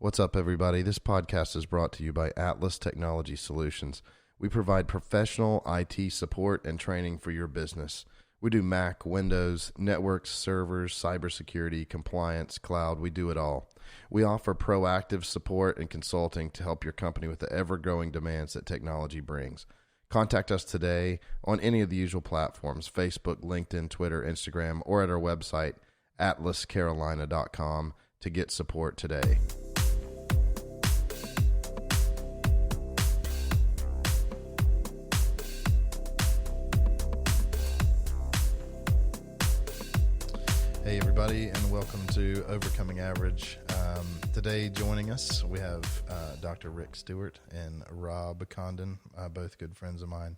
What's up, everybody? This podcast is brought to you by Atlas Technology Solutions. We provide professional IT support and training for your business. We do Mac, Windows, networks, servers, cybersecurity, compliance, cloud. We do it all. We offer proactive support and consulting to help your company with the ever-growing demands that technology brings. Contact us today on any of the usual platforms, Facebook, LinkedIn, Twitter, Instagram, or at our website, atlascarolina.com, to get support today. Hey everybody, and welcome to Overcoming Average. Today joining us, we have Dr. Rick Stewart and Rob Condon, both good friends of mine.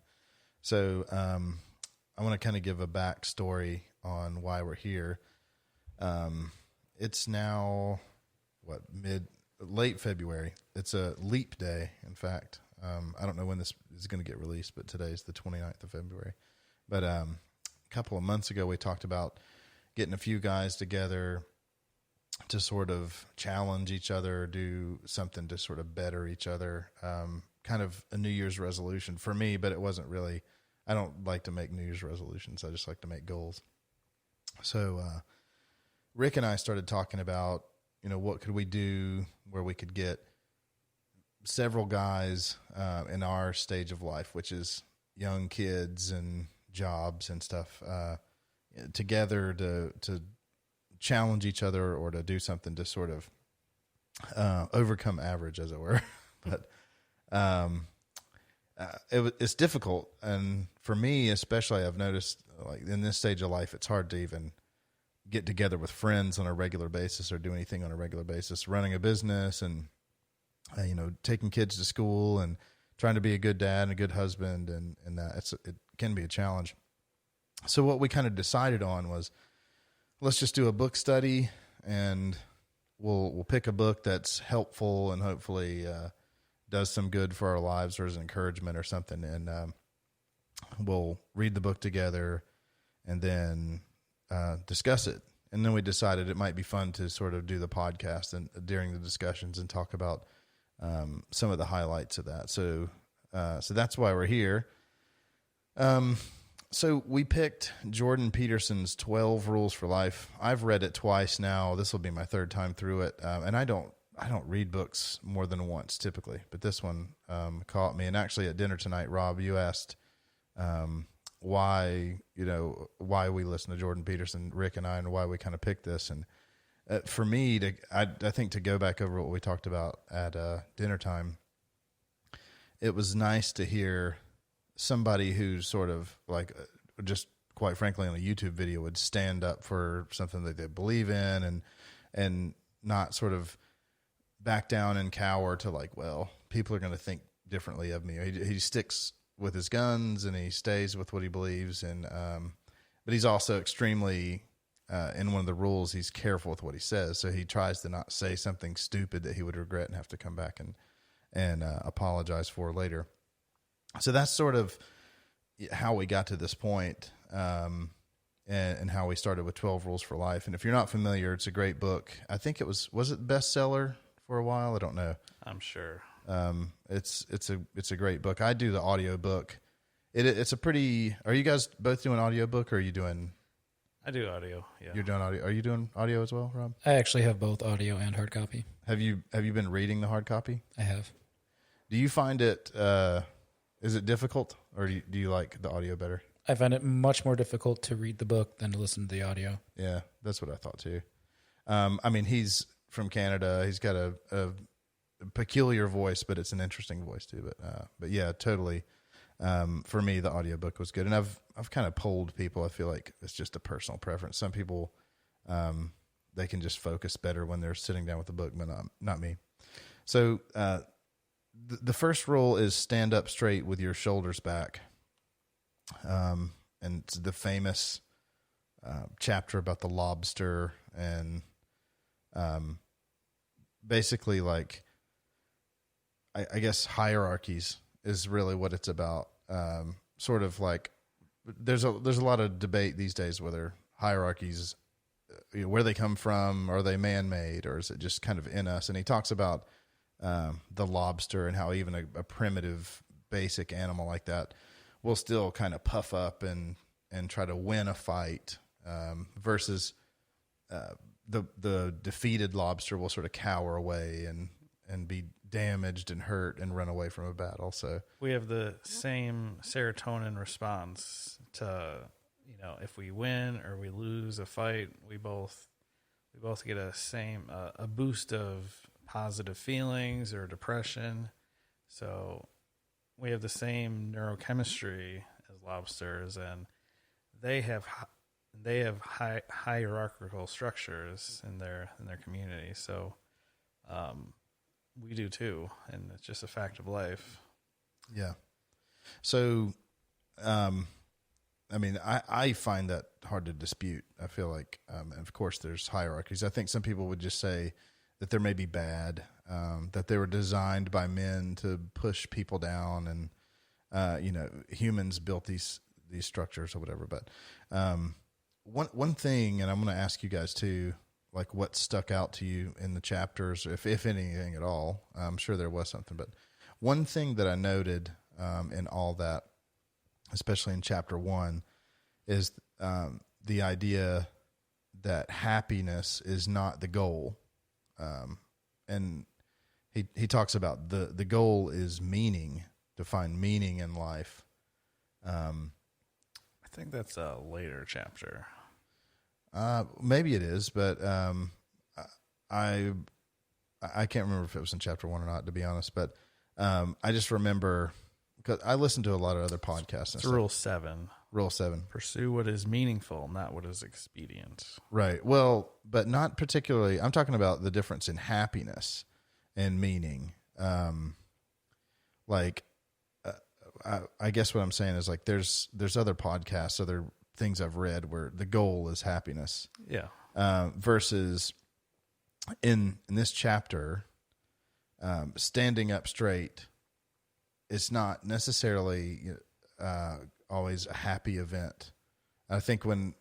So I want to kind of give a backstory on why we're here. It's now, late February. It's a leap day, in fact. I don't know when this is going to get released, but today's the 29th of February. But a couple of months ago, we talked about getting a few guys together to sort of challenge each other, do something to sort of better each other, kind of a New Year's resolution for me, but it wasn't really, I don't like to make New Year's resolutions. I just like to make goals. So Rick and I started talking about, what could we do where we could get several guys in our stage of life, which is young kids and jobs and stuff, together to challenge each other or to do something to sort of overcome average, as it were. But it's difficult, and for me especially, I've noticed, like, in this stage of life, it's hard to even get together with friends on a regular basis or do anything on a regular basis. Running a business and taking kids to school and trying to be a good dad and a good husband, and that it can be a challenge. So what we kind of decided on was, let's just do a book study, and we'll pick a book that's helpful and hopefully does some good for our lives or as an encouragement or something. And we'll read the book together and then discuss it. And then we decided it might be fun to sort of do the podcast and during the discussions and talk about some of the highlights of that. So that's why we're here. So we picked Jordan Peterson's 12 Rules for Life. I've read it twice now. This will be my third time through it. And I don't read books more than once typically, but this one caught me. And actually at dinner tonight, Rob, you asked why we listen to Jordan Peterson, Rick and I, and why we kind of picked this. And for me, I think to go back over what we talked about at dinner time, it was nice to hear somebody who's sort of like, just quite frankly, on a YouTube video would stand up for something that they believe in and not sort of back down and cower to, like, well, people are going to think differently of me. He sticks with his guns and he stays with what he believes. And, but he's also extremely, in one of the rules, he's careful with what he says. So he tries to not say something stupid that he would regret and have to come back and apologize for later. So that's sort of how we got to this point, and how we started with 12 Rules for Life. And if you're not familiar, it's a great book. I think it was it bestseller for a while? I don't know. I'm sure. It's a great book. I do the audio book. It's a pretty. Are you guys both doing audio book, or are you doing? I do audio. Yeah. You're doing audio. Are you doing audio as well, Rob? I actually have both audio and hard copy. Have you been reading the hard copy? I have. Do you find it? Is it difficult, or do you like the audio better? I find it much more difficult to read the book than to listen to the audio. Yeah, that's what I thought too. I mean, he's from Canada. He's got a peculiar voice, but it's an interesting voice too. But yeah, totally. For me, the audiobook was good, and I've kind of polled people. I feel like it's just a personal preference. Some people, they can just focus better when they're sitting down with the book, but not me. So, the first rule is stand up straight with your shoulders back. And it's the famous chapter about the lobster and basically, like, I guess hierarchies is really what it's about. Sort of like there's a lot of debate these days whether hierarchies where they come from? Are they man-made, or is it just kind of in us? And he talks about the lobster and how even a primitive, basic animal like that will still kind of puff up and try to win a fight, versus the defeated lobster will sort of cower away and be damaged and hurt and run away from a battle. So we have the same serotonin response to, if we win or we lose a fight, we both get a boost of positive feelings or depression. So we have the same neurochemistry as lobsters, and they have hierarchical structures in their community. So we do too, and it's just a fact of life. Yeah. So, I find that hard to dispute. I feel like, and of course, there's hierarchies. I think some people would just say that they're maybe bad, that they were designed by men to push people down, and humans built these structures or whatever. But one thing, and I'm going to ask you guys too, like what stuck out to you in the chapters, if anything at all. I'm sure there was something, but one thing that I noted in all that, especially in chapter 1, is the idea that happiness is not the goal. And he talks about the goal is meaning, to find meaning in life. I think that's a later chapter. Maybe it is, but I can't remember if it was in chapter 1 or not, to be honest. But I just remember, because I listened to a lot of other podcasts. It's Rule 7. Rule 7. Pursue what is meaningful, not what is expedient. Right. Well, but not particularly. I'm talking about the difference in happiness and meaning. I guess what I'm saying is, like, there's other podcasts, other things I've read where the goal is happiness. Yeah. Versus in this chapter, standing up straight is not necessarily always a happy event. I think when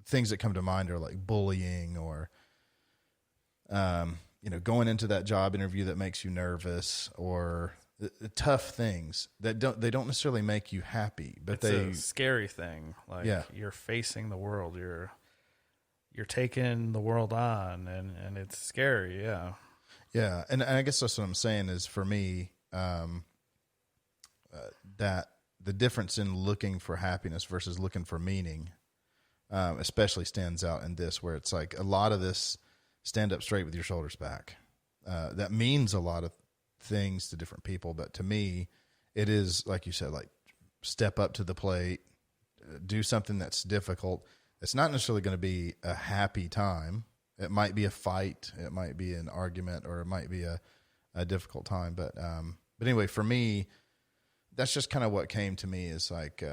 things that come to mind are like bullying or, going into that job interview that makes you nervous, or the tough things that don't necessarily make you happy, but it's a scary thing. Like, you're facing the world, you're taking the world on, and it's scary. Yeah. Yeah. And I guess that's what I'm saying is, for me, that the difference in looking for happiness versus looking for meaning, especially stands out in this, where it's like a lot of this stand up straight with your shoulders back. That means a lot of things to different people, but to me, it is, like you said, like, step up to the plate, do something that's difficult. It's not necessarily going to be a happy time. It might be a fight, it might be an argument, or it might be a difficult time. But anyway, for me, that's just kind of what came to me, is like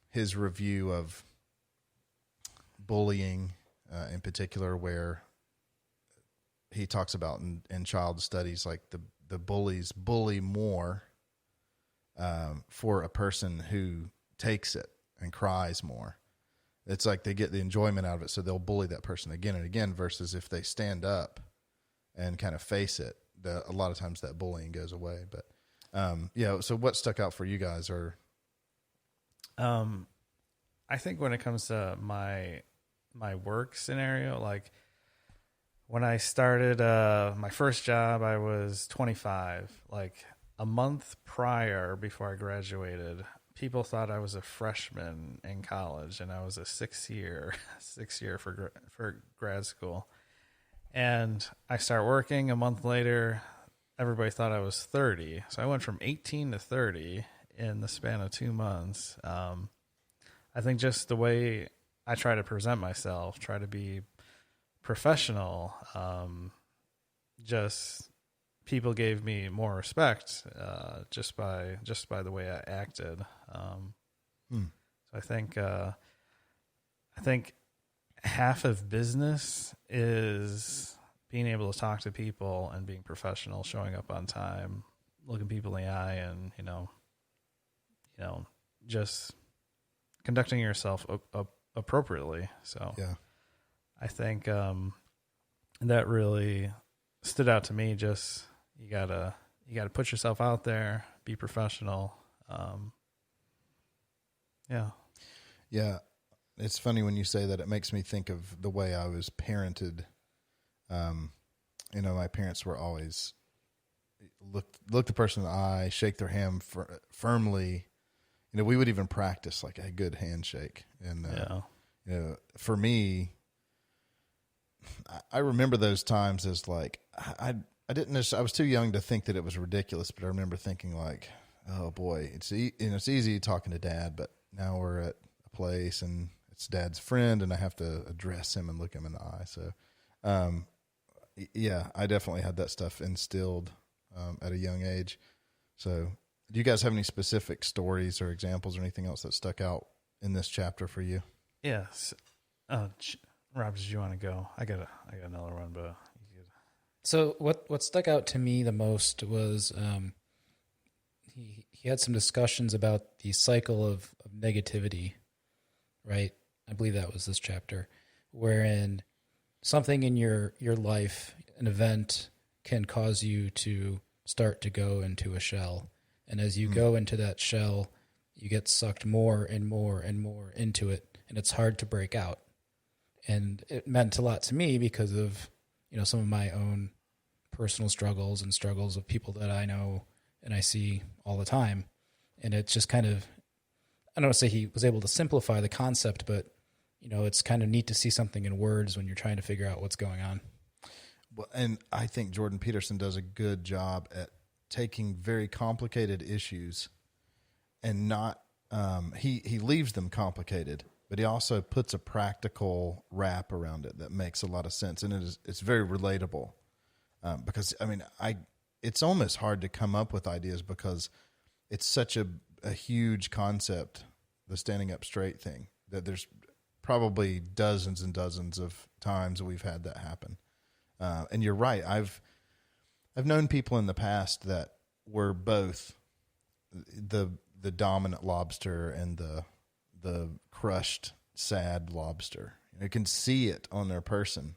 his review of bullying in particular, where he talks about in child studies, like the bullies bully more for a person who takes it and cries more. It's like they get the enjoyment out of it, so they'll bully that person again and again, versus if they stand up and kind of face it, a lot of times that bullying goes away. But so what stuck out for you guys? Or I think when it comes to my work scenario, like, when I started my first job, I was 25. Like, a month prior, before I graduated, people thought I was a freshman in college, and I was a sixth year for grad school. And I start working a month later, everybody thought I was 30. So I went from 18 to 30 in the span of 2 months. I think just the way I try to present myself, try to be professional, just people gave me more respect just by the way I acted. So I think half of business is being able to talk to people and being professional, showing up on time, looking people in the eye, and just conducting yourself appropriately. So I think that really stood out to me. Just you gotta put yourself out there, be professional. Yeah. Yeah. It's funny when you say that. It makes me think of the way I was parented. My parents were always look the person in the eye, shake their hand firmly. We would even practice like a good handshake. And for me, I remember those times as like I was too young to think that it was ridiculous, but I remember thinking like, oh boy, it's easy talking to Dad, but now we're at a place and it's Dad's friend, and I have to address him and look him in the eye. So, I definitely had that stuff instilled at a young age. So, do you guys have any specific stories or examples or anything else that stuck out in this chapter for you? Yes. Rob, did you want to go? I got another one, but you could. So what stuck out to me the most was he had some discussions about the cycle of negativity, right? I believe that was this chapter, wherein something in your life, an event, can cause you to start to go into a shell. And as you go into that shell, you get sucked more and more and more into it, and it's hard to break out. And it meant a lot to me because of, some of my own personal struggles and struggles of people that I know and I see all the time. And it's just kind of, I don't want to say he was able to simplify the concept, but, it's kind of neat to see something in words when you're trying to figure out what's going on. Well, and I think Jordan Peterson does a good job at taking very complicated issues and not, he leaves them complicated, but he also puts a practical wrap around it that makes a lot of sense. And it's very relatable. Because it's almost hard to come up with ideas because it's such a huge concept, the standing up straight thing, that there's probably dozens and dozens of times we've had that happen. And you're right. I've known people in the past that were both the dominant lobster and the crushed, sad lobster. You can see it on their person.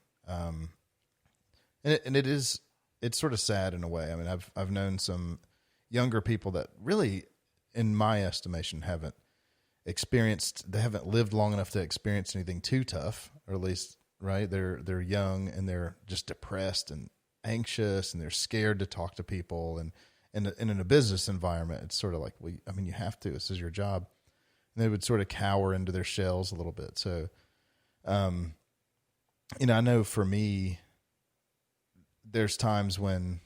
It's sort of sad in a way. I mean, I've known some younger people that really, in my estimation, they haven't lived long enough to experience anything too tough, or at least, right? They're young and they're just depressed and anxious and they're scared to talk to people. And in a business environment, it's sort of like, you have to, this is your job. And they would sort of cower into their shells a little bit. So, I know for me, there's times when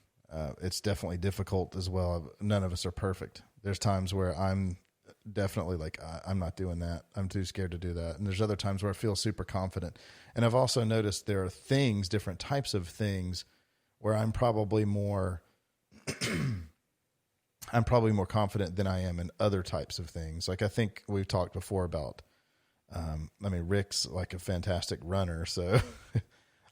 it's definitely difficult as well. None of us are perfect. There's times where I'm definitely like, I'm not doing that. I'm too scared to do that. And there's other times where I feel super confident. And I've also noticed there are different types of things where I'm probably more confident than I am in other types of things. Like I think we've talked before about, Rick's like a fantastic runner. So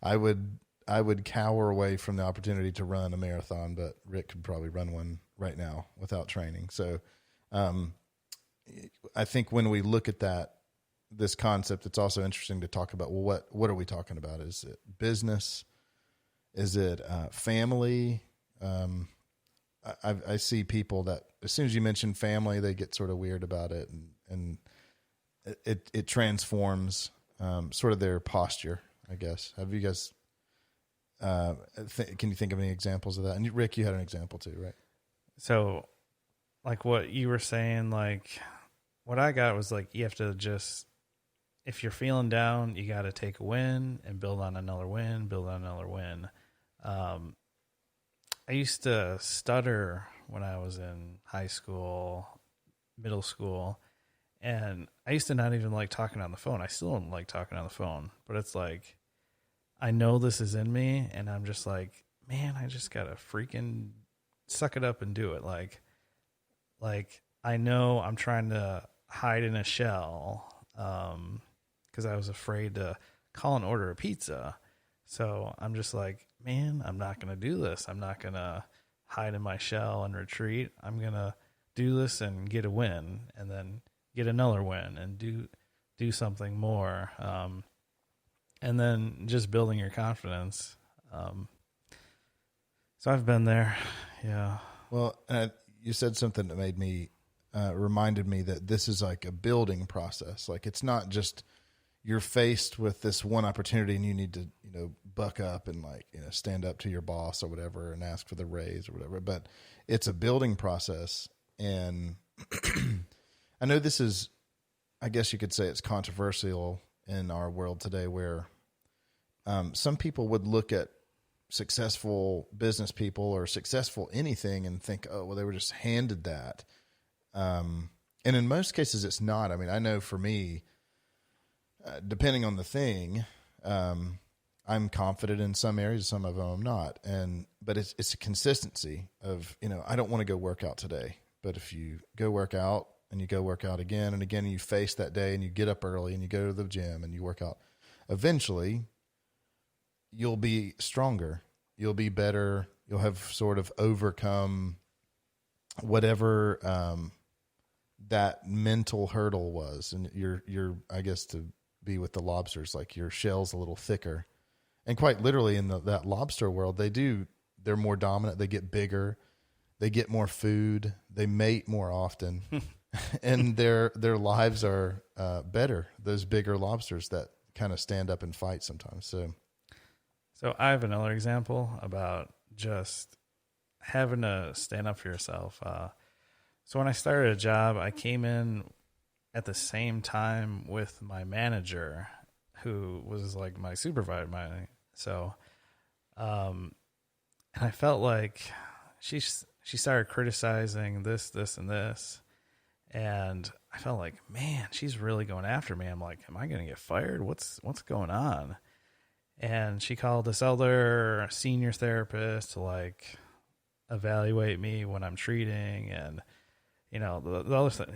I would cower away from the opportunity to run a marathon, but Rick could probably run one right now without training. So, I think when we look at this concept, it's also interesting to talk about, well, what are we talking about? Is it business? Is it, family? I see people that as soon as you mention family, they get sort of weird about it, and it transforms, sort of their posture, I guess. Have you guys, can you think of any examples of that? And Rick, you had an example too, right? So like what you were saying, like what I got was like, you have to just, if you're feeling down, you got to take a win and build on another win, I used to stutter when I was in high school, middle school, and I used to not even like talking on the phone. I still don't like talking on the phone, but it's like, I know this is in me, and I'm just like, man, I just got to freaking suck it up and do it. Like I know I'm trying to hide in a shell, because I was afraid to call and order a pizza. So I'm just like, man, I'm not going to do this. I'm not going to hide in my shell and retreat. I'm going to do this and get a win, and then get another win and do something more. and then just building your confidence. So I've been there. Yeah. Well, you said something that made me, reminded me that this is like a building process. Like it's not just you're faced with this one opportunity and you need to, buck up and stand up to your boss or whatever and ask for the raise or whatever, but it's a building process. And I know this is, I guess you could say it's controversial in our world today where some people would look at successful business people or successful anything and think, oh, well, they were just handed that. And in most cases it's not. I mean, I know for me, depending on the thing, I'm confident in some areas, some of them I'm not. But it's a consistency of, I don't want to go work out today, but if you go work out and you go work out again and again, and you face that day and you get up early and you go to the gym and you work out, eventually you'll be stronger. You'll be better. You'll have sort of overcome whatever, that mental hurdle was. And you're, I guess, to be with the lobsters, like your shell's a little thicker. And quite literally in that lobster world, they're more dominant. They get bigger, they get more food, they mate more often, and their lives are better. Those bigger lobsters that kind of stand up and fight sometimes. So I have another example about just having to stand up for yourself. So when I started a job, I came in at the same time with my manager, who was like my supervisor. And I felt like she started criticizing this, and this. And I felt like, man, she's really going after me. I'm like, am I going to get fired? What's going on? And she called this other senior therapist to like evaluate me when I'm treating. And, the other thing,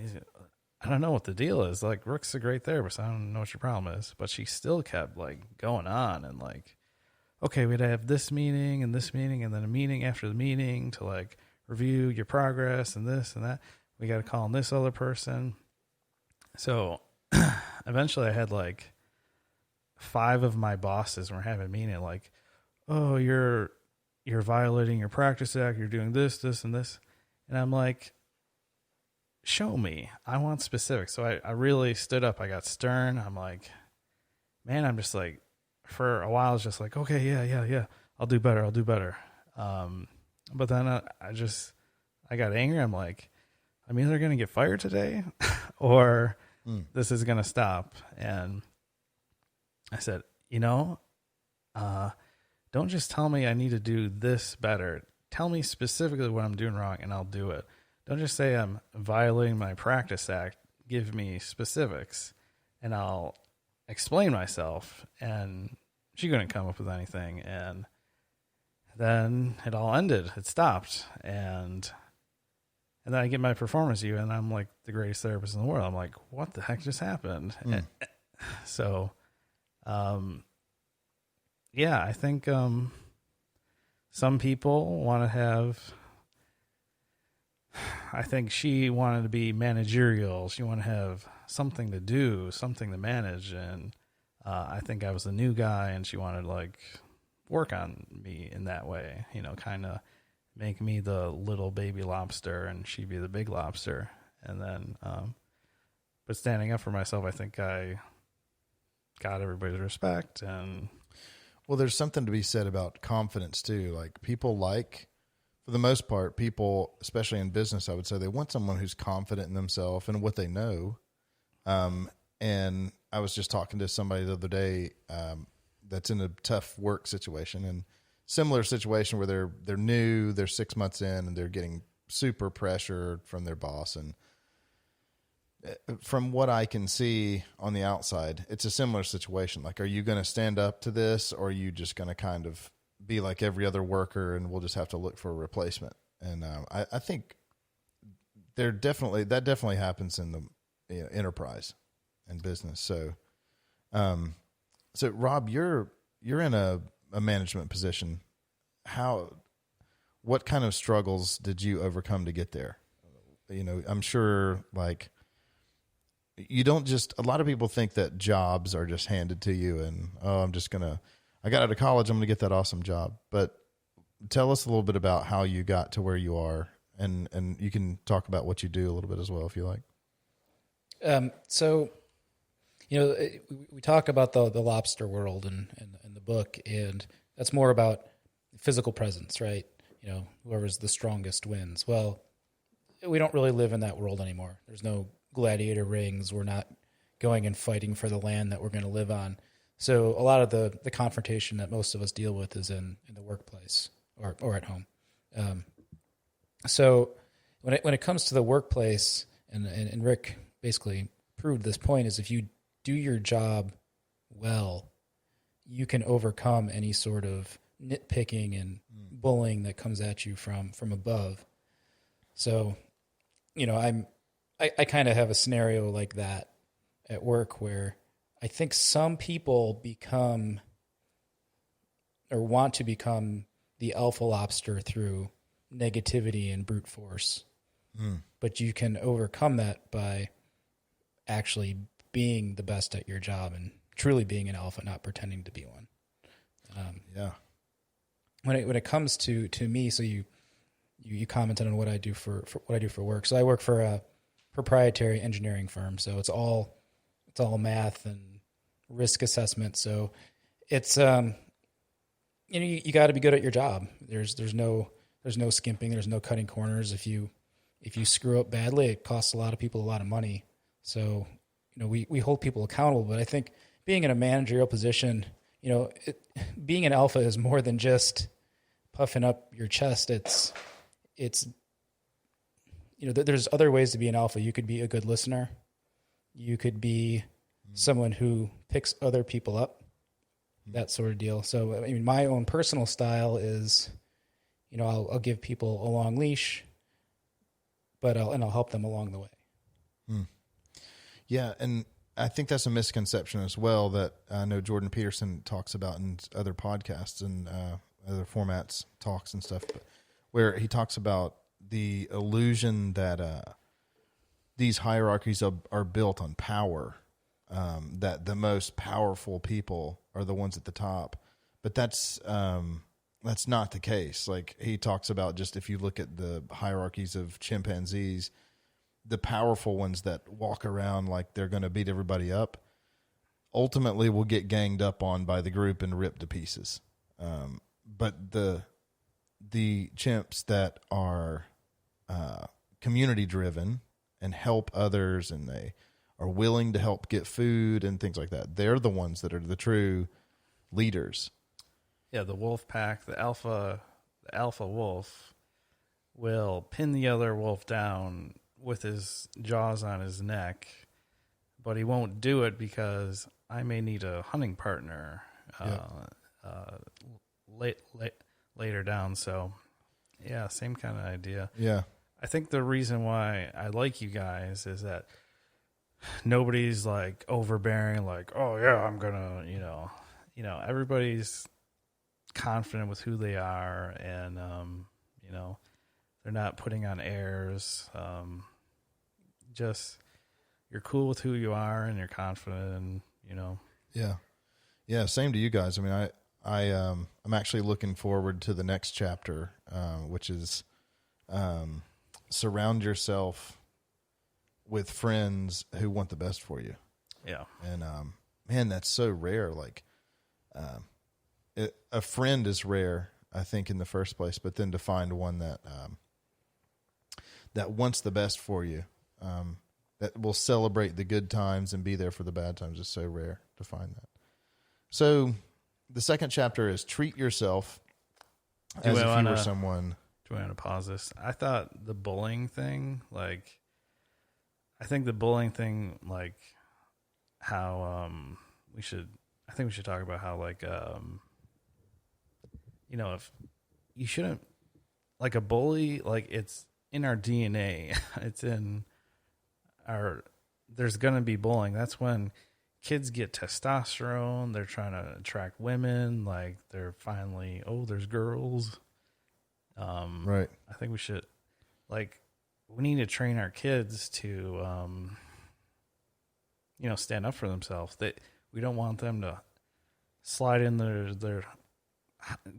I don't know what the deal is. Like, Rook's a great therapist. I don't know what your problem is. But she still kept like going on and like, okay, we'd have this meeting and then a meeting after the meeting to like review your progress and this and that. We got to call on this other person. So eventually I had like 5 of my bosses were having a meeting like, oh, you're violating your practice act. You're doing this, and this. And I'm like, show me. I want specifics. So I really stood up. I got stern. I'm like, man, I'm just like, for a while, I was just like, okay, yeah. I'll do better. But then I got angry. I'm like, I'm either going to get fired today or this is going to stop. And I said, don't just tell me I need to do this better. Tell me specifically what I'm doing wrong and I'll do it. Don't just say I'm violating my practice act. Give me specifics and I'll explain myself. And she couldn't come up with anything. And then it all ended. It stopped. And then I get my performance review and I'm like the greatest therapist in the world. I'm like, what the heck just happened? So, yeah, I think some people want to have, I think she wanted to be managerial. She wanted to have something to do, something to manage. And I think I was the new guy and she wanted to like work on me in that way, kind of make me the little baby lobster and she'd be the big lobster. And then, but standing up for myself, I think I got everybody's respect. And well, there's something to be said about confidence too. Like people for the most part, people, especially in business, I would say they want someone who's confident in themselves and what they know. And I was just talking to somebody the other day that's in a tough work situation and similar situation where they're new, they're 6 months in, and they're getting super pressured from their boss. And from what I can see on the outside, it's a similar situation. Like, are you going to stand up to this, or are you just going to kind of be like every other worker and we'll just have to look for a replacement? And I think that definitely happens in the enterprise and business. So, so Rob, you're in a management position. What kind of struggles did you overcome to get there? I'm sure like you don't just, a lot of people think that jobs are just handed to you and, oh, I got out of college, I'm going to get that awesome job. But tell us a little bit about how you got to where you are, and you can talk about what you do a little bit as well, if you like. So, we talk about the lobster world in the book, and that's more about physical presence, right? Whoever's the strongest wins. Well, we don't really live in that world anymore. There's no gladiator rings. We're not going and fighting for the land that we're going to live on. So a lot of the confrontation that most of us deal with is in the workplace or at home. So when it comes to the workplace, and Rick basically proved this point, is if you do your job well, you can overcome any sort of nitpicking and bullying that comes at you from above. So, I kind of have a scenario like that at work where I think some people become or want to become the alpha lobster through negativity and brute force. But you can overcome that by actually being the best at your job and truly being an alpha, not pretending to be one. When it comes to me, so you commented on what I do for what I do for work. So I work for a proprietary engineering firm. So it's all math and risk assessment. So it's you got to be good at your job. There's no skimping. There's no cutting corners. If you screw up badly, it costs a lot of people a lot of money. So we hold people accountable. But I think being in a managerial position, being an alpha is more than just puffing up your chest. It's there's other ways to be an alpha. You could be a good listener. You could be someone who picks other people up, that sort of deal. So, I mean, my own personal style is, I'll give people a long leash, but I'll help them along the way. Yeah. And I think that's a misconception as well that I know Jordan Peterson talks about in other podcasts and other formats, talks and stuff, but where he talks about the illusion that these hierarchies are built on power, that the most powerful people are the ones at the top. But that's not the case. Like he talks about, just if you look at the hierarchies of chimpanzees, the powerful ones that walk around like they're going to beat everybody up ultimately will get ganged up on by the group and ripped to pieces. But the chimps that are community driven and help others, and they are willing to help get food and things like that, they're the ones that are the true leaders. Yeah, the wolf pack, the alpha wolf will pin the other wolf down with his jaws on his neck, but he won't do it because I may need a hunting partner later down. So, yeah, same kind of idea. Yeah. I think the reason why I like you guys is that nobody's like overbearing, like, oh yeah, I'm gonna, everybody's confident with who they are, and they're not putting on airs. Just you're cool with who you are, and you're confident, and Yeah. Same to you guys. I mean, I'm actually looking forward to the next chapter, which is surround yourself with friends who want the best for you. Yeah. And man, that's so rare. Like a friend is rare, I think, in the first place, but then to find one that wants the best for you, that will celebrate the good times and be there for the bad times, is so rare to find that. So the second chapter is treat yourself as if you were someone. Do I want to pause this? I thought the bullying thing, I think how we should talk about how if you shouldn't, like a bully, like it's in our DNA. It's in there's going to be bullying. That's when kids get testosterone. They're trying to attract women. Like they're finally, there's girls. Right. I think we should, we need to train our kids to, stand up for themselves. We don't want them to slide in their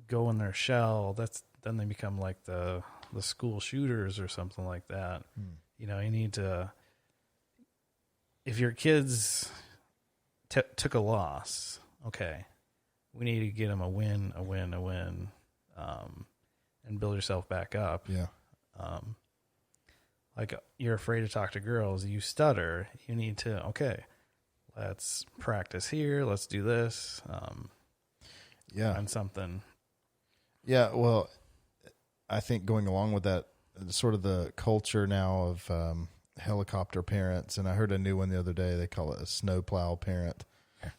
go in their shell. Then they become like the school shooters or something like that. You need to, if your kids took a loss, okay, we need to get them a win, and build yourself back up. Yeah. Like you're afraid to talk to girls, you stutter, you need to, okay, let's practice here. Let's do this. And something. Yeah. Well, I think going along with that, sort of the culture now of helicopter parents, and I heard a new one the other day. They call it a snowplow parent,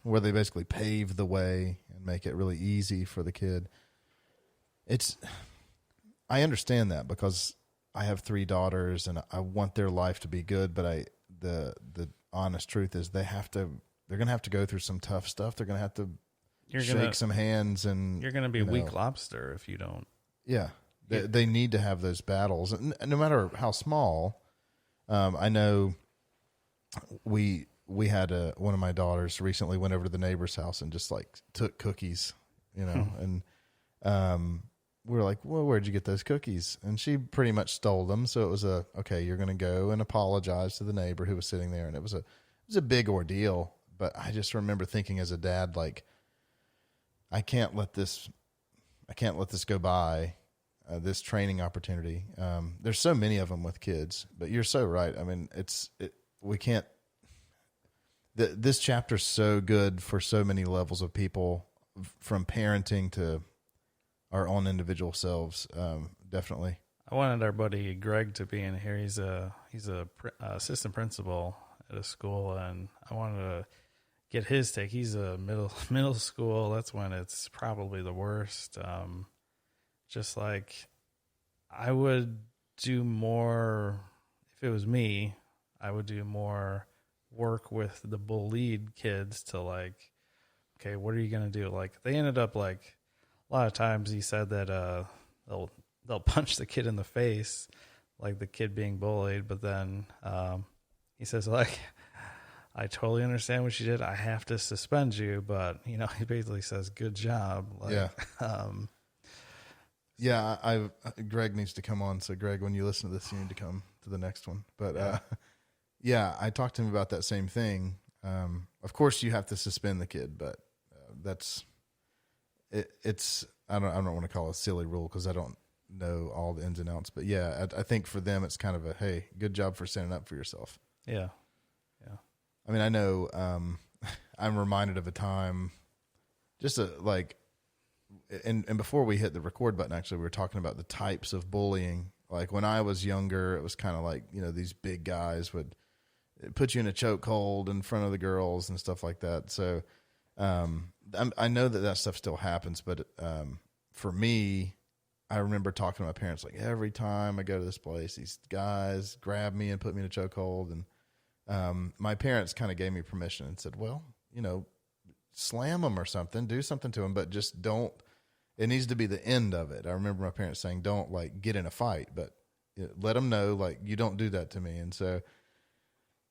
where they basically pave the way and make it really easy for the kid. I understand that because I have 3 daughters and I want their life to be good, but the honest truth is they're going to have to go through some tough stuff. They're going to have to shake some hands, and you're going to be a weak lobster if you don't. Yeah. They need to have those battles, and no matter how small. I know we had one of my daughters recently went over to the neighbor's house and just like took cookies, and we were like, well, where'd you get those cookies? And she pretty much stole them. So it was okay, you're going to go and apologize to the neighbor who was sitting there. And it was a big ordeal. But I just remember thinking as a dad, like, I can't let this go by, this training opportunity. There's so many of them with kids, but you're so right. I mean, we can't, this chapter's so good for so many levels of people, from parenting to our own individual selves. Definitely. I wanted our buddy Greg to be in here. He's a assistant principal at a school, and I wanted to get his take. He's a middle school. That's when it's probably the worst. Just like I would do more, if it was me, I would do more work with the bullied kids to like, okay, what are you going to do? Like they ended up like, a lot of times he said that they'll punch the kid in the face, like the kid being bullied. But then he says, like, I totally understand what you did. I have to suspend you. But, he basically says, good job. Like, yeah. Greg needs to come on. So, Greg, when you listen to this, you need to come to the next one. But, I talked to him about that same thing. Of course, you have to suspend the kid, but that's... It's I don't want to call it a silly rule because I don't know all the ins and outs, but yeah, I think for them it's kind of a, hey, good job for standing up for yourself. Yeah. I mean, I know I'm reminded of a time, just and before we hit the record button, actually, we were talking about the types of bullying. Like when I was younger, it was kind of like these big guys would put you in a chokehold in front of the girls and stuff like that. So. I know that stuff still happens, but for me, I remember talking to my parents like every time I go to this place, these guys grab me and put me in a chokehold, and my parents kind of gave me permission and said, "Well, slam them or something, do something to them, but just don't. It needs to be the end of it." I remember my parents saying, "Don't like get in a fight, but let them know like you don't do that to me." And so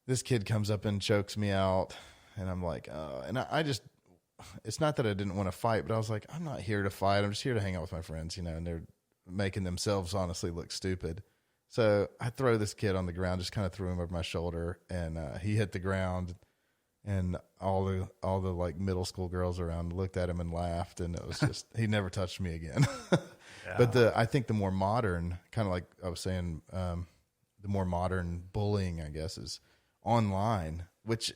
this kid comes up and chokes me out. And I'm like, and I just, it's not that I didn't want to fight, but I was like, I'm not here to fight. I'm just here to hang out with my friends, and they're making themselves honestly look stupid. So I throw this kid on the ground, just kind of threw him over my shoulder, and he hit the ground, and all the like middle school girls around looked at him and laughed, and it was just, he never touched me again. Yeah. But I think the more modern, kind of like I was saying, the more modern bullying, I guess, is online, which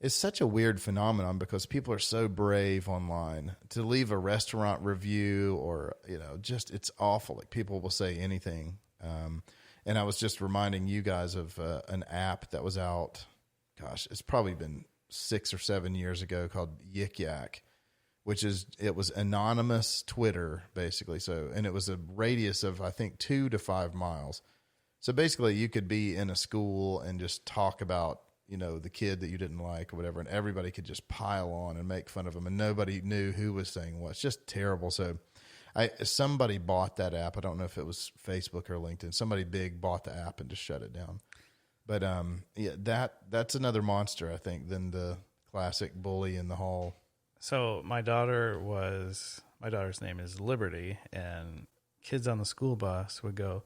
it's such a weird phenomenon because people are so brave online to leave a restaurant review or, just it's awful. Like people will say anything. And I was just reminding you guys of an app that was out. Gosh, it's probably been 6 or 7 years ago called Yik Yak, it was anonymous Twitter basically. So, and it was a radius of, I think 2 to 5 miles. So basically you could be in a school and just talk about, the kid that you didn't like or whatever, and everybody could just pile on and make fun of them, and nobody knew who was saying what. It's just terrible. So somebody bought that app. I don't know if it was Facebook or LinkedIn. Somebody big bought the app and just shut it down. But yeah, that's another monster, I think, than the classic bully in the hall. So my daughter's name is Liberty, and kids on the school bus would go,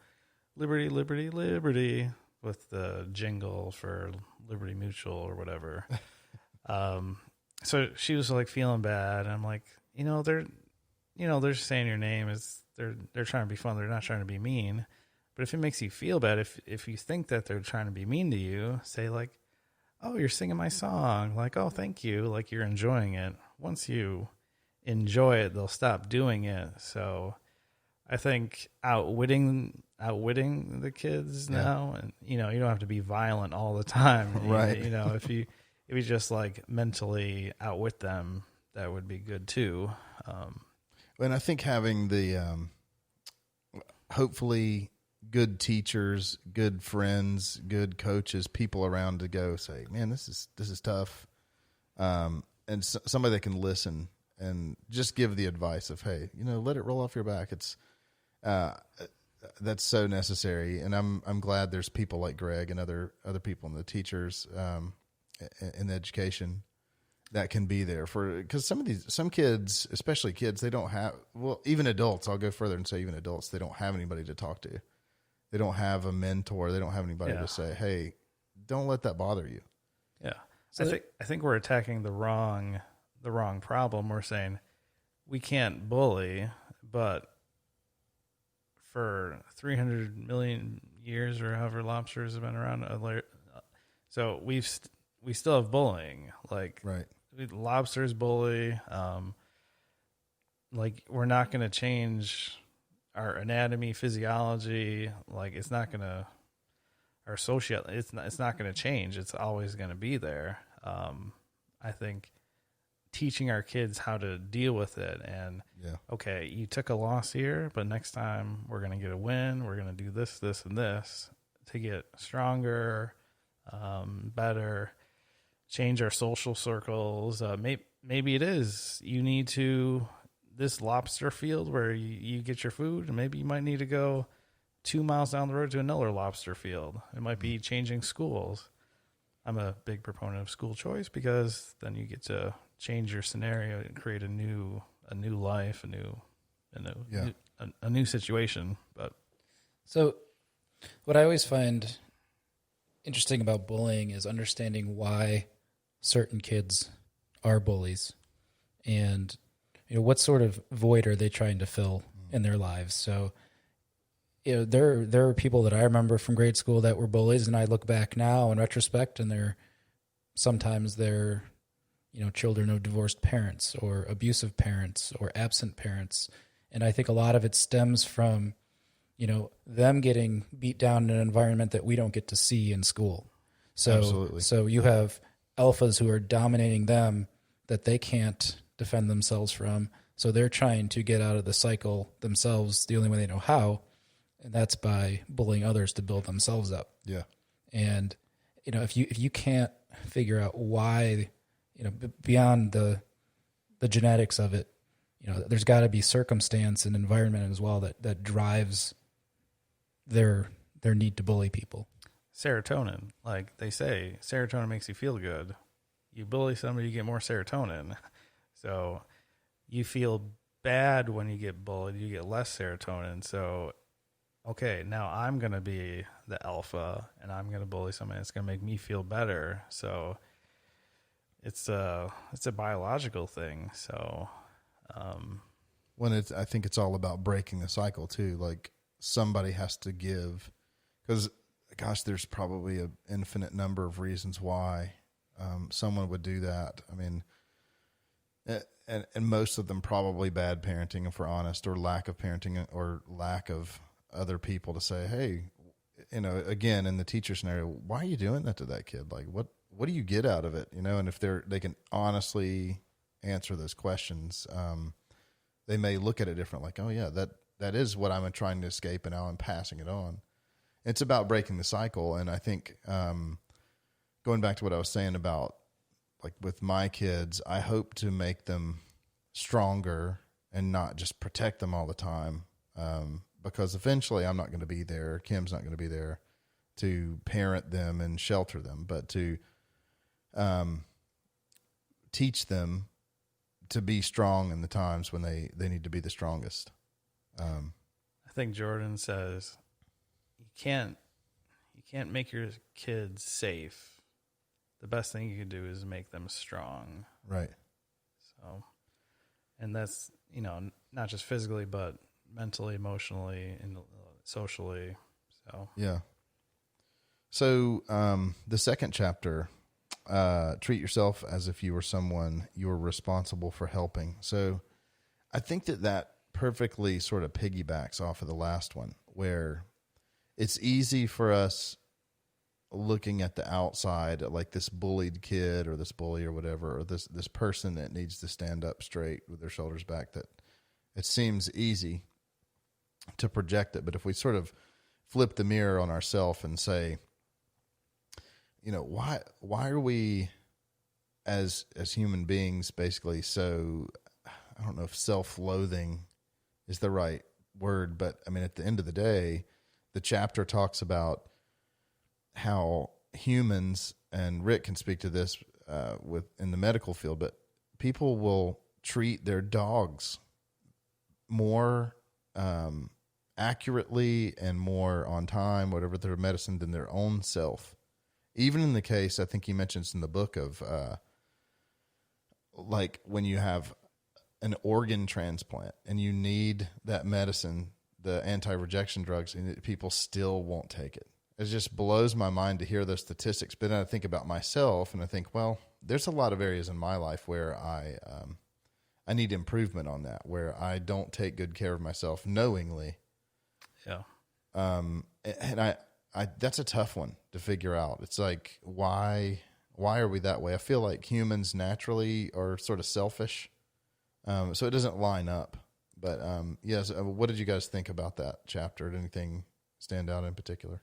Liberty, Liberty, Liberty, with the jingle for Liberty Mutual or whatever. So she was like feeling bad. And I'm like, they're just saying your name is they're trying to be fun. They're not trying to be mean. But if it makes you feel bad, if you think that they're trying to be mean to you, say like, oh, you're singing my song. Like, oh, thank you. Like you're enjoying it. Once you enjoy it, they'll stop doing it. So I think outwitting the kids now, and you don't have to be violent all the time. Right. If you just like mentally outwit them, that would be good too. And I think having the hopefully good teachers, good friends, good coaches, people around to go say, man, this is tough. And somebody that can listen and just give the advice of, hey, let it roll off your back. It's, that's so necessary. And I'm glad there's people like Greg and other people and the teachers, in the education that can be there because some kids, especially kids, they don't have, well, even adults, I'll go further and say even adults, they don't have anybody to talk to. They don't have a mentor. They don't have anybody to say, hey, don't let that bother you. Yeah. So I think we're attacking the wrong problem. We're saying we can't bully, but for 300 million years or however lobsters have been around, so we still have bullying. Like right. Lobsters bully. Like we're not going to change our anatomy, physiology. Like it's not going to, our social, it's not going to change. It's always going to be there. I think teaching our kids how to deal with it and, okay, you took a loss here, but next time we're going to get a win. We're going to do this, this, and this to get stronger, better, change our social circles. Maybe it is, you need to, this lobster field where you get your food, and maybe you might need to go 2 miles down the road to another lobster field. It might be changing schools. I'm a big proponent of school choice because then you get to change your scenario and create a new life, a new situation. But so what I always find interesting about bullying is understanding why certain kids are bullies and what sort of void are they trying to fill in their lives. So there are people that I remember from grade school that were bullies, and I look back now in retrospect, and they're children of divorced parents or abusive parents or absent parents. And I think a lot of it stems from, them getting beat down in an environment that we don't get to see in school. So, absolutely. So you have alphas who are dominating them that they can't defend themselves from. So they're trying to get out of the cycle themselves the only way they know how. And that's by bullying others to build themselves up. Yeah. And, if you can't figure out why, beyond the genetics of it, there's got to be circumstance and environment as well that drives their need to bully people. Serotonin, like they say, serotonin makes you feel good. You bully somebody, you get more serotonin. So you feel bad when you get bullied, you get less serotonin. So, okay, now I'm going to be the alpha and I'm going to bully somebody. It's going to make me feel better. So it's a biological thing. So, I think it's all about breaking the cycle too. Like somebody has to give, because gosh, there's probably an infinite number of reasons why someone would do that. I mean, and most of them probably bad parenting, if we're honest, or lack of parenting, or lack of other people to say, hey, again, in the teacher scenario, why are you doing that to that kid? Like, what do you get out of it? And if they can honestly answer those questions, they may look at it different. Like, oh yeah, that is what I'm trying to escape, and now I'm passing it on. It's about breaking the cycle. And I think, going back to what I was saying about, like with my kids, I hope to make them stronger and not just protect them all the time. Because eventually I'm not going to be there. Kim's not going to be there. to parent them and shelter them, but to teach them to be strong in the times when they need to be the strongest. I think Jordan says you can't make your kids safe. The best thing you can do is make them strong. Right. So, and that's, not just physically, but mentally, emotionally, and socially. So, yeah. So, the second chapter, treat yourself as if you were someone you were responsible for helping. So I think that perfectly sort of piggybacks off of the last one, where it's easy for us looking at the outside, like this bullied kid or this bully or whatever, or this person that needs to stand up straight with their shoulders back, that it seems easy to project it. But if we sort of flip the mirror on ourselves and say, why are we as human beings basically so, I don't know if self-loathing is the right word, but I mean, at the end of the day, the chapter talks about how humans, and Rick can speak to this in the medical field, but people will treat their dogs more accurately and more on time, whatever their medicine, than their own self. Even in the case, I think he mentions in the book of like when you have an organ transplant and you need that medicine, the anti-rejection drugs, and people still won't take it. It just blows my mind to hear those statistics. But then I think about myself and I think, well, there's a lot of areas in my life where I need improvement on that, where I don't take good care of myself knowingly. Yeah. And I that's a tough one to figure out. It's like, why are we that way? I feel like humans naturally are sort of selfish. So it doesn't line up. But yes, what did you guys think about that chapter? Did anything stand out in particular?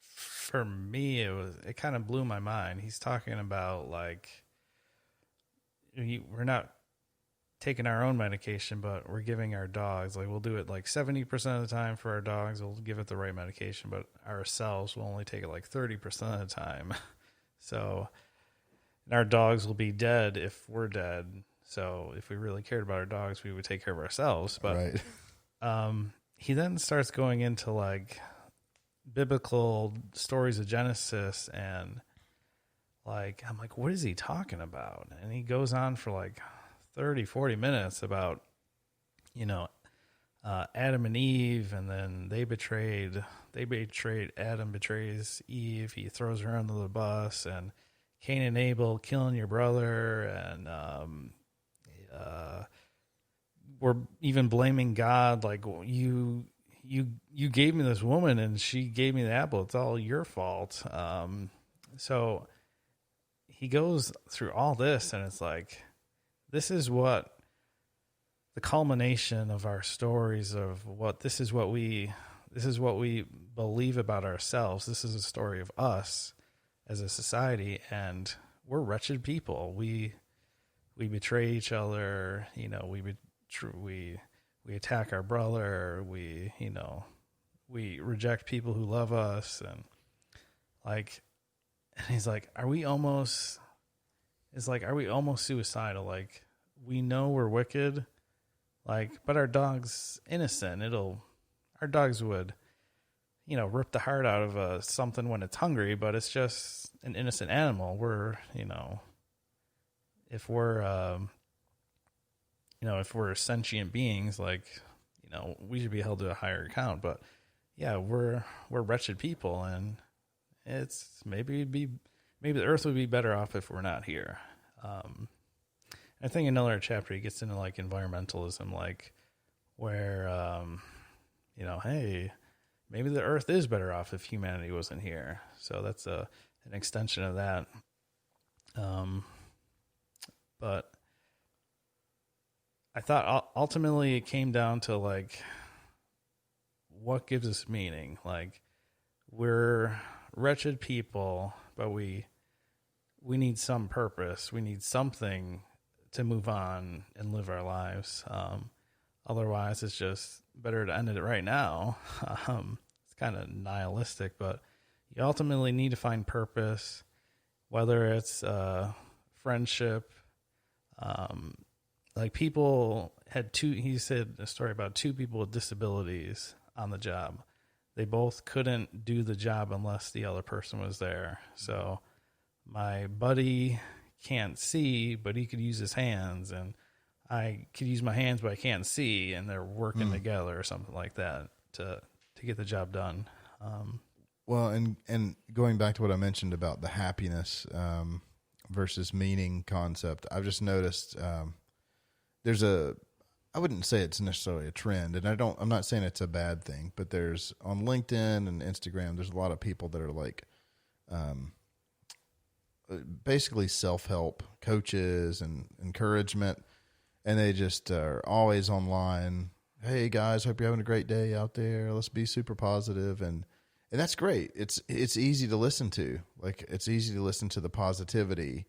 For me, it kind of blew my mind. He's talking about like we're not taking our own medication, but we're giving our dogs, like we'll do it like 70% of the time for our dogs. We'll give it the right medication, but ourselves will only take it like 30% of the time. So and our dogs will be dead if we're dead. So if we really cared about our dogs, we would take care of ourselves. But right. He then starts going into like biblical stories of Genesis, and like I'm like, what is he talking about? And he goes on for like 30-40 minutes about Adam and Eve, and then they betrayed Adam betrays Eve, he throws her under the bus, and Cain and Abel killing your brother, and we're even blaming God, like you gave me this woman and she gave me the apple, it's all your fault. So he goes through all this, and it's like, this is what the culmination of our stories of this is what we believe about ourselves. This is a story of us as a society, and we're wretched people. We betray each other, we attack our brother, we reject people who love us, and he's like, are we almost suicidal? Like, we know we're wicked, but our dog's innocent. Our dogs would, rip the heart out of something when it's hungry, but it's just an innocent animal. We're, if we're sentient beings, we should be held to a higher account. But yeah, we're wretched people, and it's maybe the earth would be better off if we're not here. I think another chapter he gets into like environmentalism, where hey, maybe the earth is better off if humanity wasn't here. So that's an extension of that. But I thought ultimately it came down to what gives us meaning. We're wretched people, but we need some purpose. We need something to move on and live our lives. Otherwise, it's just better to end it right now. It's kind of nihilistic, but you ultimately need to find purpose, whether it's friendship. Like people had he said a story about two people with disabilities on the job. They both couldn't do the job unless the other person was there. So my buddy can't see, but he could use his hands, and I could use my hands, but I can't see, and they're working together or something like that to get the job done. Well, and going back to what I mentioned about the happiness versus meaning concept, I've just noticed there's I wouldn't say it's necessarily a trend, and I'm not saying it's a bad thing, but there's on LinkedIn and Instagram, there's a lot of people that are like basically self-help coaches and encouragement, and they just are always online. Hey guys, hope you're having a great day out there. Let's be super positive, and that's great. It's easy to listen to. Like, it's easy to listen to the positivity.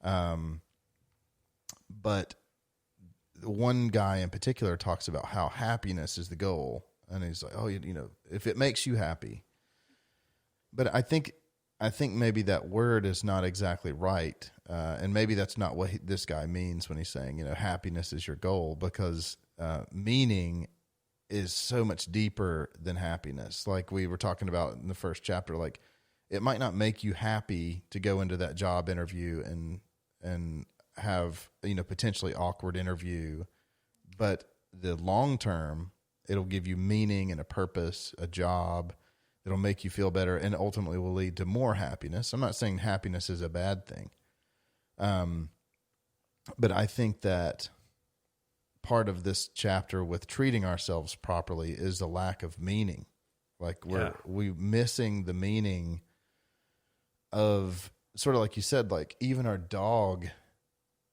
But one guy in particular talks about how happiness is the goal, and he's like, oh, you know, if it makes you happy. But I think maybe that word is not exactly right, and maybe that's not what this guy means when he's saying, you know, happiness is your goal, because meaning is so much deeper than happiness. Like we were talking about in the first chapter, like it might not make you happy to go into that job interview and have, you know, potentially awkward interview, but the long term, it'll give you meaning and a purpose, a job. It'll make you feel better, and ultimately will lead to more happiness. I'm not saying happiness is a bad thing. But I think that part of this chapter with treating ourselves properly is the lack of meaning. Like we missing the meaning of, sort of like you said, like even our dog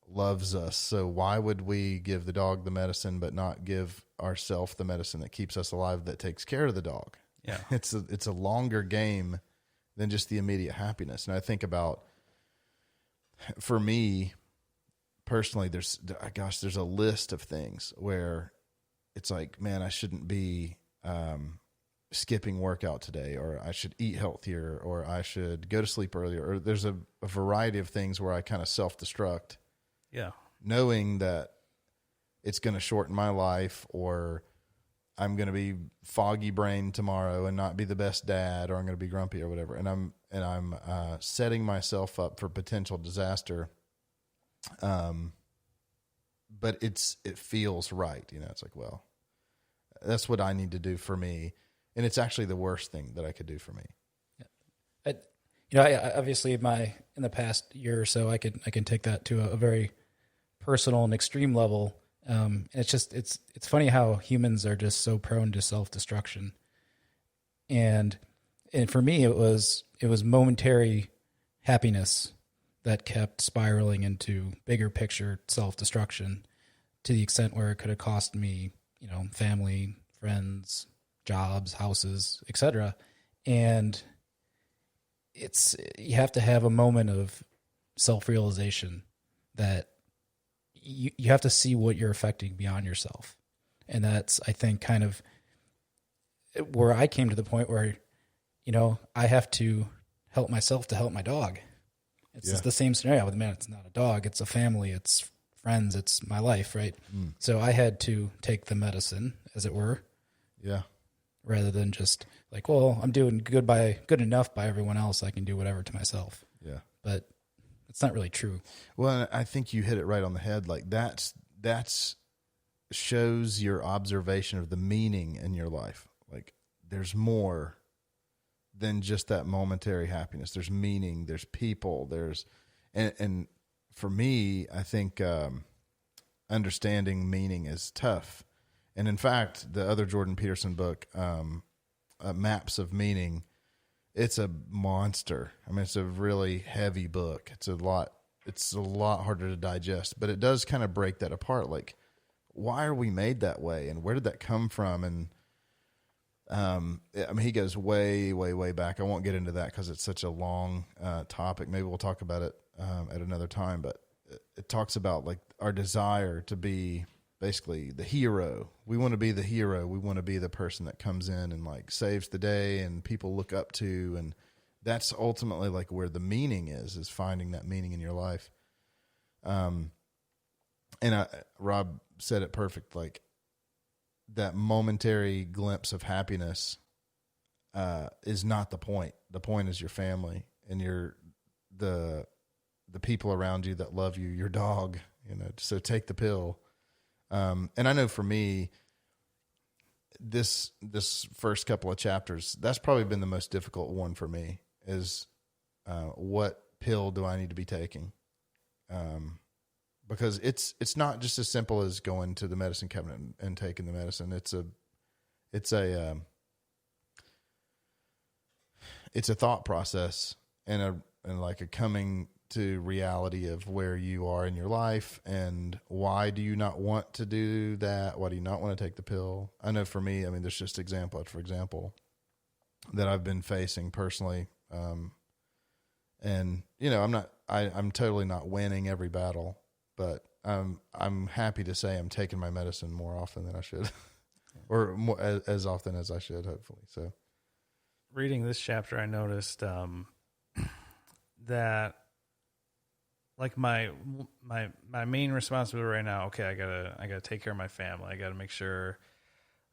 loves us. So why would we give the dog the medicine, but not give ourselves the medicine that keeps us alive, that takes care of the dog? Yeah. It's a longer game than just the immediate happiness. And I think about, for me personally, there's a list of things where it's like, man, I shouldn't be skipping workout today, or I should eat healthier, or I should go to sleep earlier, or there's a variety of things where I kind of self-destruct. Yeah. Knowing that it's going to shorten my life, or I'm going to be foggy brained tomorrow and not be the best dad, or I'm going to be grumpy or whatever. And I'm setting myself up for potential disaster. But it feels right. You know, it's like, well, that's what I need to do for me. And it's actually the worst thing that I could do for me. Yeah. I obviously in the past year or so, I can take that to a very personal and extreme level. And it's funny how humans are just so prone to self-destruction. And for me, it was momentary happiness that kept spiraling into bigger picture self-destruction, to the extent where it could have cost me, you know, family, friends, jobs, houses, etc. And you have to have a moment of self-realization that you have to see what you're affecting beyond yourself. And that's, I think, kind of where I came to the point where, you know, I have to help myself to help my dog. It's the same scenario with, man, it's not a dog, it's a family, it's friends, it's my life, right? So I had to take the medicine, as it were. Yeah. Rather than just like, well, I'm doing good enough by everyone else, I can do whatever to myself. Yeah. But it's not really true. Well, I think you hit it right on the head. Like that's shows your observation of the meaning in your life. Like there's more than just that momentary happiness. There's meaning, there's people, and for me, I think understanding meaning is tough. And in fact, the other Jordan Peterson book, Maps of Meaning, it's a monster. I mean, it's a really heavy book. It's a lot harder to digest, but it does kind of break that apart. Like, why are we made that way? And where did that come from? And, I mean, he goes way, way, way back. I won't get into that because it's such a long topic. Maybe we'll talk about it at another time, but it talks about like our desire to be basically the hero. We want to be the hero. We want to be the person that comes in and like saves the day and people look up to. And that's ultimately like where the meaning is finding that meaning in your life. Rob said it perfect. Like that momentary glimpse of happiness, is not the point. The point is your family and the people around you that love you, your dog, so take the pill. And I know for me, this first couple of chapters, that's probably been the most difficult one for me is, what pill do I need to be taking? Because it's not just as simple as going to the medicine cabinet and taking the medicine. It's a thought process and like a coming to reality of where you are in your life and why do you not want to do that? Why do you not want to take the pill? I know for me, I mean, there's just example after example that I've been facing personally. And I'm totally not winning every battle, but I'm happy to say I'm taking my medicine more often than I should, or more as often as I should, hopefully. So, reading this chapter, I noticed that like my main responsibility right now. Okay, I gotta take care of my family. I gotta make sure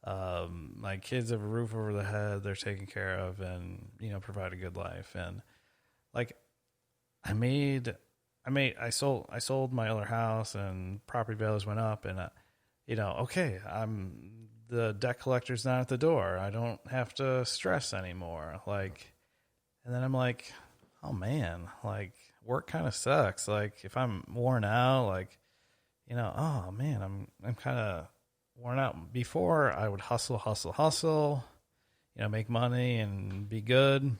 my kids have a roof over their head, they're taken care of, and provide a good life. And like I sold my other house and property values went up, and okay, the debt collector's not at the door. I don't have to stress anymore. Like, and then I'm like, oh man, like work kind of sucks. Like if I'm worn out, like, oh man, I'm kind of worn out. Before I would hustle, make money and be good.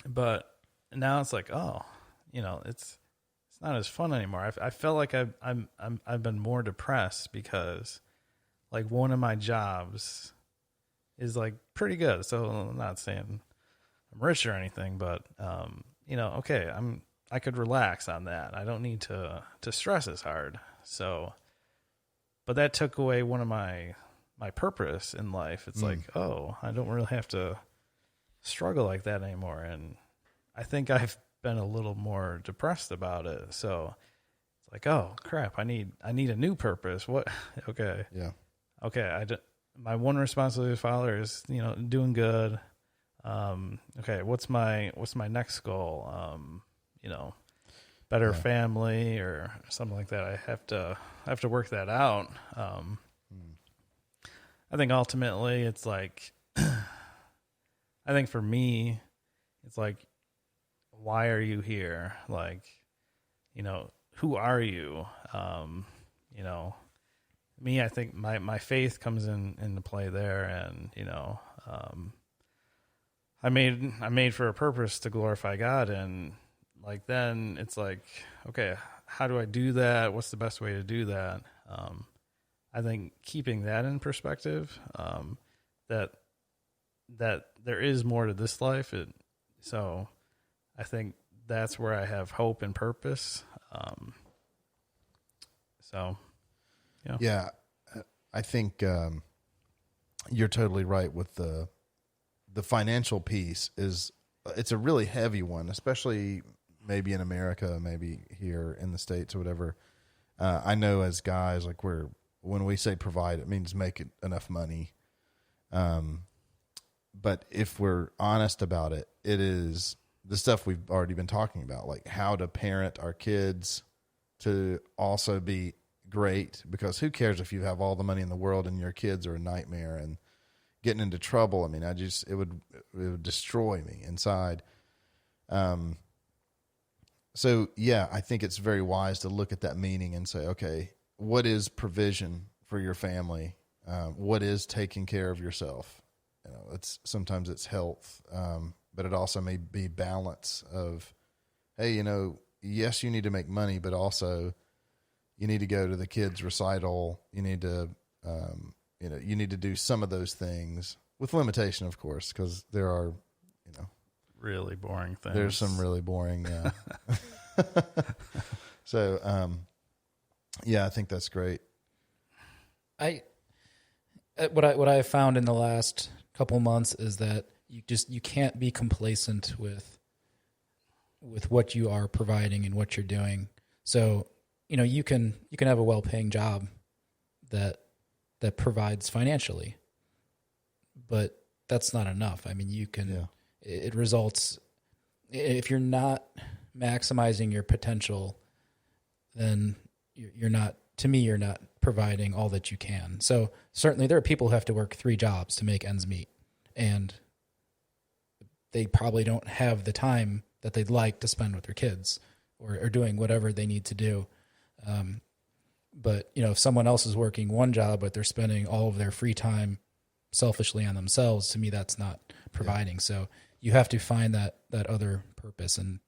But now it's like, oh, it's not as fun anymore. I felt like I've been more depressed because like one of my jobs is like pretty good. So I'm not saying I'm rich or anything, but okay, I could relax on that. I don't need to stress as hard. So, but that took away one of my purpose in life. It's like, oh, I don't really have to struggle like that anymore. And I think I've been a little more depressed about it. So it's like, oh crap, I need a new purpose. What? Okay. Yeah. Okay. My one responsibility as a father is, doing good. Okay. What's my next goal? Better family or something like that. I have to work that out. I think ultimately it's like, I think for me, it's like, why are you here? Like, who are you? Me, I think my faith comes into play there. And, I made for a purpose to glorify God. And like, then it's like, okay, how do I do that? What's the best way to do that? I think keeping that in perspective, that there is more to this life. So I think that's where I have hope and purpose. Yeah, I think you're totally right with the financial piece. It's a really heavy one, especially maybe in America, maybe here in the States or whatever. I know as guys, like when we say provide, it means make enough money. But if we're honest about it, it is the stuff we've already been talking about, like how to parent our kids to also be great, because who cares if you have all the money in the world and your kids are a nightmare and getting into trouble. I mean, it would destroy me inside. So yeah, I think it's very wise to look at that meaning and say, okay, what is provision for your family? What is taking care of yourself? Sometimes it's health. But it also may be balance of, hey, yes, you need to make money, but also you need to go to the kids' recital. You need to, you need to do some of those things with limitation, of course, because there are, really boring things. There's some really boring. So, yeah, I think that's great. What I have found in the last couple months is that you can't be complacent with what you are providing and what you're doing. So, you can have a well-paying job that provides financially, but that's not enough. I mean, it results, if you're not maximizing your potential, then you're not providing all that you can. So certainly there are people who have to work 3 jobs to make ends meet, and they probably don't have the time that they'd like to spend with their kids or doing whatever they need to do. But if someone else is working 1 job, but they're spending all of their free time selfishly on themselves, to me, that's not providing. Yeah. So you have to find that other purpose. And,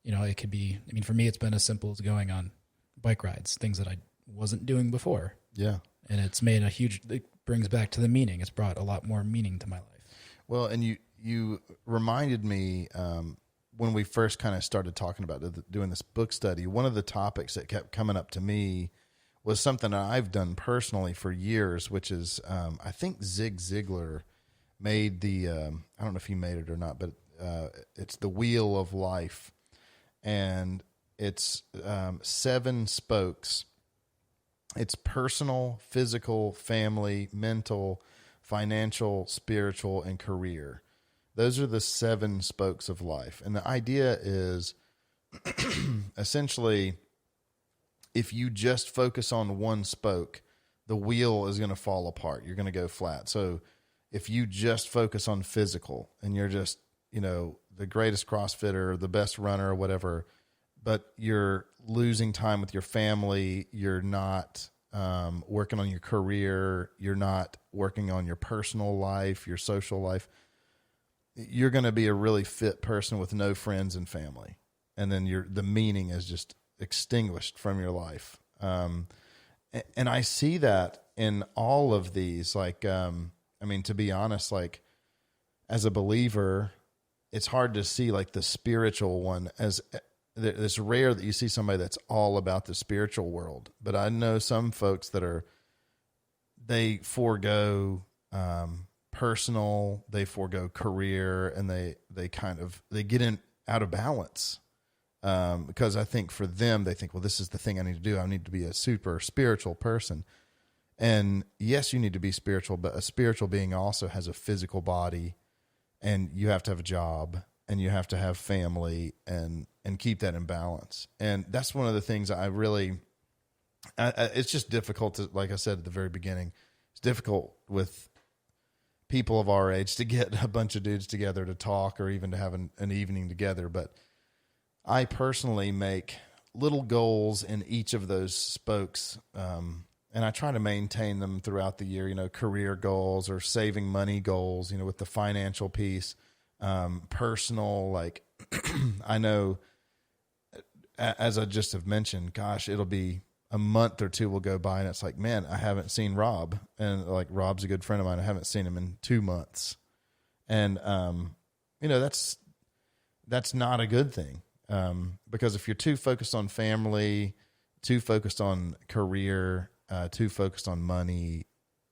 it could be, for me, it's been as simple as going on bike rides, things that I wasn't doing before. Yeah. And it's made it brings back to the meaning. It's brought a lot more meaning to my life. Well, and you reminded me, when we first kind of started talking about doing this book study, one of the topics that kept coming up to me was something that I've done personally for years, which is, I think Zig Ziglar made I don't know if he made it or not, but it's the Wheel of Life. And it's 7 spokes. It's personal, physical, family, mental, financial, spiritual, and career. Those are the 7 spokes of life. And the idea is essentially, if you just focus on one spoke, the wheel is going to fall apart. You're going to go flat. So if you just focus on physical and you're just, the greatest CrossFitter, the best runner or whatever, but you're losing time with your family, you're not working on your career, you're not working on your personal life, your social life, you're going to be a really fit person with no friends and family. And then the meaning is just extinguished from your life. And I see that in all of these, to be honest, as a believer, it's hard to see the spiritual one as it's rare that you see somebody that's all about the spiritual world. But I know some folks that they forego, personal, they forego career, and they get out of balance. Because I think for them, they think, well, this is the thing I need to do. I need to be a super spiritual person. And yes, you need to be spiritual, but a spiritual being also has a physical body, and you have to have a job, and you have to have family, and keep that in balance. And that's one of the things it's just difficult to, like I said at the very beginning, it's difficult with people of our age to get a bunch of dudes together to talk or even to have an evening together. But I personally make little goals in each of those spokes, and I try to maintain them throughout the year, career goals or saving money goals, with the financial piece, personal, I know, as I just have mentioned, gosh, it'll be a month or 2 will go by and it's like, man, I haven't seen Rob. And Rob's a good friend of mine. I haven't seen him in 2 months. And, that's not a good thing. Because if you're too focused on family, too focused on career, too focused on money,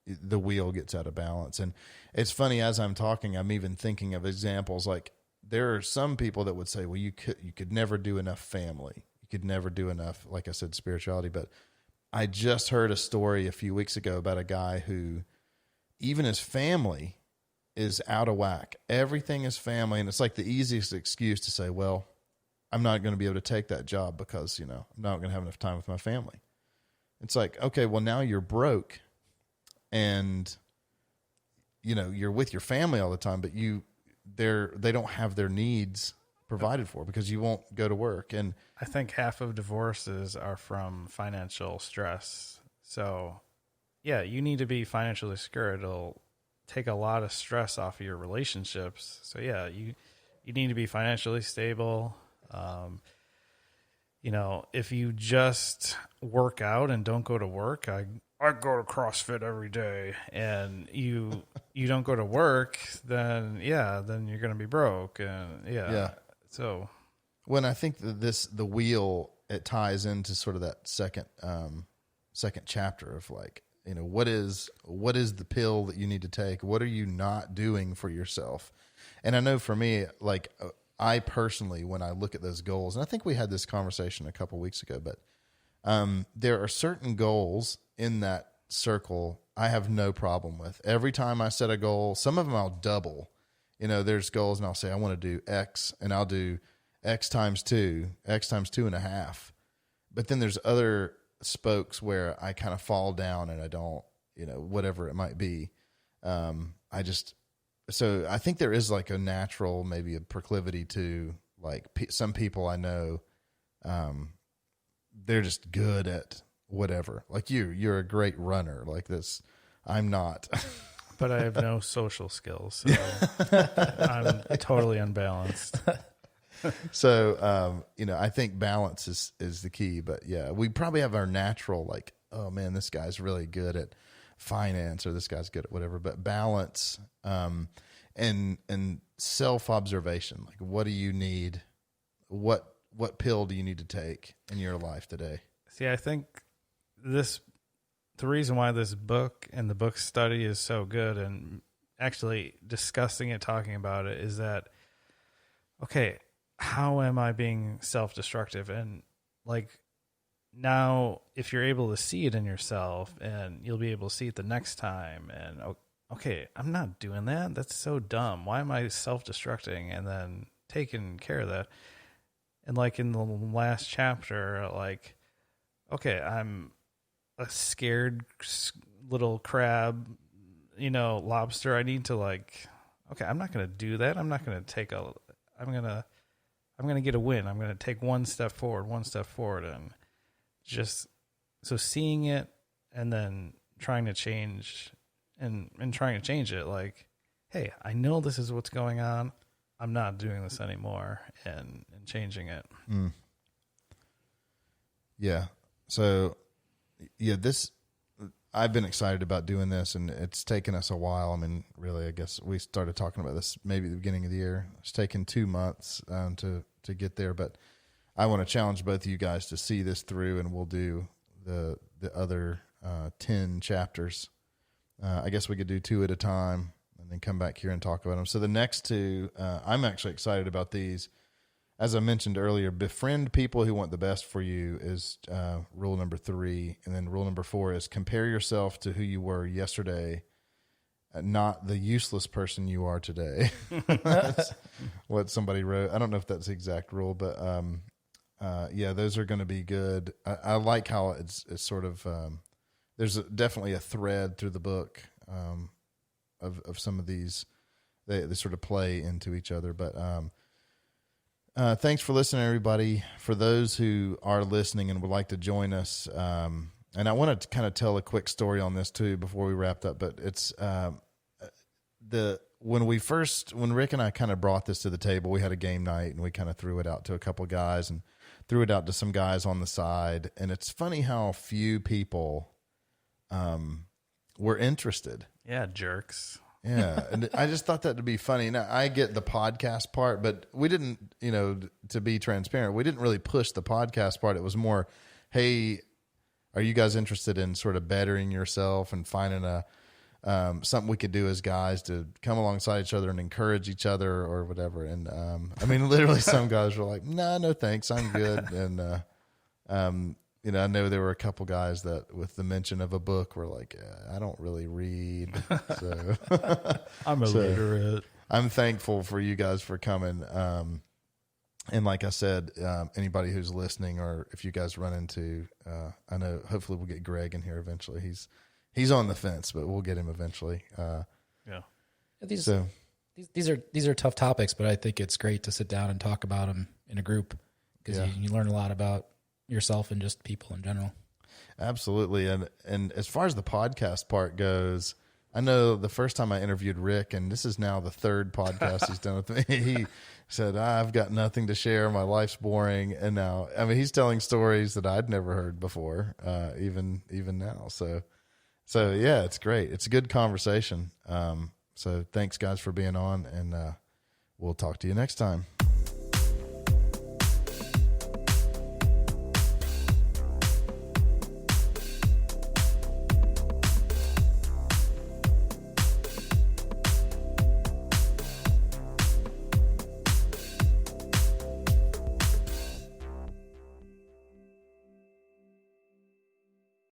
the wheel gets out of balance. And it's funny, as I'm talking, I'm even thinking of examples. There are some people that would say, well, you could never do enough family. You could never do enough, like I said, spirituality. But I just heard a story a few weeks ago about a guy who, even his family is out of whack. Everything is family. And it's the easiest excuse to say, well, I'm not going to be able to take that job because, I'm not going to have enough time with my family. It's okay, well, now you're broke and, you're with your family all the time, but they don't have their needs provided for because you won't go to work. And I think half of divorces are from financial stress. So yeah, you need to be financially secure. It'll take a lot of stress off of your relationships. So yeah, you need to be financially stable. If you just work out and don't go to work, I go to CrossFit every day, and you don't go to work, then you're going to be broke. And yeah. So when I think that the wheel, it ties into sort of that second chapter of what is the pill that you need to take? What are you not doing for yourself? And I know for me, like I personally, when I look at those goals, and I think we had this conversation a couple weeks ago, but there are certain goals in that circle I have no problem with. Every time I set a goal, some of them I'll double. There's goals and I'll say, I want to do X, and I'll do X times 2, X times 2.5. But then there's other spokes where I kind of fall down and I don't, whatever it might be. So I think there is like a natural, maybe a proclivity to like some people I know, they're just good at whatever. Like you're a great runner like this. I'm not. But I have no social skills, so I'm totally unbalanced. So, I think balance is the key, but yeah, we probably have our natural, like, oh man, this guy's really good at finance, or this guy's good at whatever, but balance, and self-observation. Like, what do you need? What pill do you need to take in your life today? See, I think the reason why this book and the book study is so good, and actually discussing it, talking about it, is that, okay, how am I being self-destructive? And like now, if you're able to see it in yourself, and you'll be able to see it the next time, and okay, I'm not doing that. That's so dumb. Why am I self-destructing? And then taking care of that. And like in the last chapter, like, okay, I'm a scared little crab, lobster. I need to okay, I'm not going to do that. I'm not going to I'm going to get a win. I'm going to take one step forward, and just, so seeing it and then trying to change and trying to change it. Like, hey, I know this is what's going on. I'm not doing this anymore, and changing it. Mm. Yeah. So yeah, I've been excited about doing this, and it's taken us a while. I mean, really, I guess we started talking about this maybe at the beginning of the year. It's taken 2 months to get there, but I want to challenge both of you guys to see this through, and we'll do the other 10 chapters. I guess we could do 2 at a time and then come back here and talk about them. So the next 2, I'm actually excited about these. As I mentioned earlier, befriend people who want the best for you is rule number 3. And then rule number 4 is compare yourself to who you were yesterday, not the useless person you are today. That's what somebody wrote. I don't know if that's the exact rule, but yeah, those are going to be good. I like how it's sort of, there's definitely a thread through the book of some of these. They sort of play into each other, but thanks for listening, everybody. For those who are listening and would like to join us, and I want to kind of tell a quick story on this too before we wrapped up. But it's when Rick and I kind of brought this to the table, we had a game night and we kind of threw it out to a couple guys and threw it out to some guys on the side. And it's funny how few people were interested. Yeah, jerks. Yeah, and I just thought that to be funny. Now, I get the podcast part, but we didn't, to be transparent, we didn't really push the podcast part. It was more, hey, are you guys interested in sort of bettering yourself and finding something we could do as guys to come alongside each other and encourage each other or whatever? And I mean, literally some guys were like, no thanks, I'm good. And I know there were a couple guys that, with the mention of a book, were like, I don't really read. So I'm illiterate. I'm thankful for you guys for coming. And like I said, anybody who's listening, or if you guys run into, I know hopefully we'll get Greg in here eventually. He's on the fence, but we'll get him eventually. Yeah. These are tough topics, but I think it's great to sit down and talk about them in a group, because you learn a lot about yourself and just people in general. Absolutely. And as far as the podcast part goes, I know the first time I interviewed Rick, and this is now the 3rd podcast he's done with me, he said, I've got nothing to share. My life's boring. And now, I mean, he's telling stories that I'd never heard before, even now. So yeah, it's great. It's a good conversation. So thanks guys for being on, and we'll talk to you next time.